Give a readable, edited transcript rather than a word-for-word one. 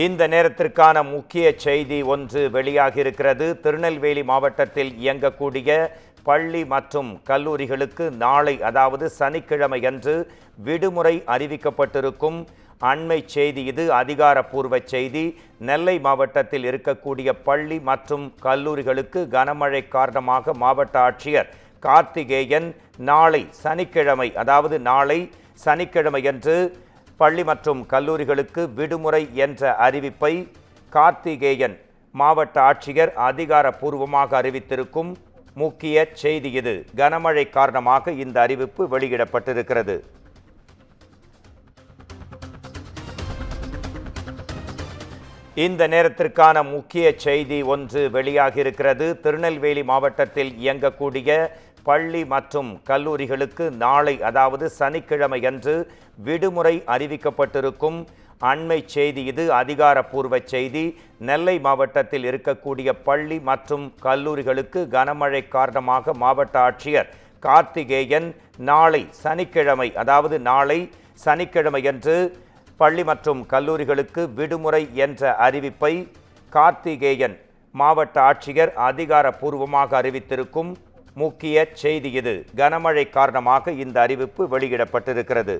இந்த நேரத்திற்கான முக்கிய செய்தி ஒன்று வெளியாகி இருக்கிறது. திருநெல்வேலி மாவட்டத்தில் இயங்கக்கூடிய பள்ளி மற்றும் கல்லூரிகளுக்கு நாளை, அதாவது சனிக்கிழமை அன்று விடுமுறை அறிவிக்கப்பட்டிருக்கும் அண்மை செய்தி இது. அதிகாரப்பூர்வ செய்தி. நெல்லை மாவட்டத்தில் இருக்கக்கூடிய பள்ளி மற்றும் கல்லூரிகளுக்கு கனமழை காரணமாக மாவட்ட ஆட்சியர் கார்த்திகேயன் நாளை சனிக்கிழமை, அதாவது நாளை சனிக்கிழமையன்று பள்ளி மற்றும் கல்லூரிகளுக்கு விடுமுறை என்ற அறிவிப்பை கார்த்திகேயன் மாவட்ட ஆட்சியர் அதிகாரப்பூர்வமாக அறிவித்திருக்கும் முக்கிய செய்தி இது. கனமழை காரணமாக இந்த அறிவிப்பு வெளியிடப்பட்டிருக்கிறது. இந்த நேரத்திற்கான முக்கிய செய்தி ஒன்று வெளியாகி இருக்கிறது. திருநெல்வேலி மாவட்டத்தில் இயங்கக்கூடிய பள்ளி மற்றும் கல்லூரிகளுக்கு நாளை, அதாவது சனிக்கிழமை அன்று விடுமுறை அறிவிக்கப்பட்டிருக்கும் அண்மை செய்தி இது. அதிகாரப்பூர்வ செய்தி. நெல்லை மாவட்டத்தில் இருக்கக்கூடிய பள்ளி மற்றும் கல்லூரிகளுக்கு கனமழை காரணமாக மாவட்ட ஆட்சியர் கார்த்திகேயன் நாளை சனிக்கிழமை, அதாவது நாளை சனிக்கிழமையன்று பள்ளி மற்றும் கல்லூரிகளுக்கு விடுமுறை என்ற அறிவிப்பை கார்த்திகேயன் மாவட்ட ஆட்சியர் அதிகாரப்பூர்வமாக அறிவித்திருக்கும் முக்கிய செய்தி இது. கனமழை காரணமாக இந்த அறிவிப்பு வெளியிடப்பட்டிருக்கிறது.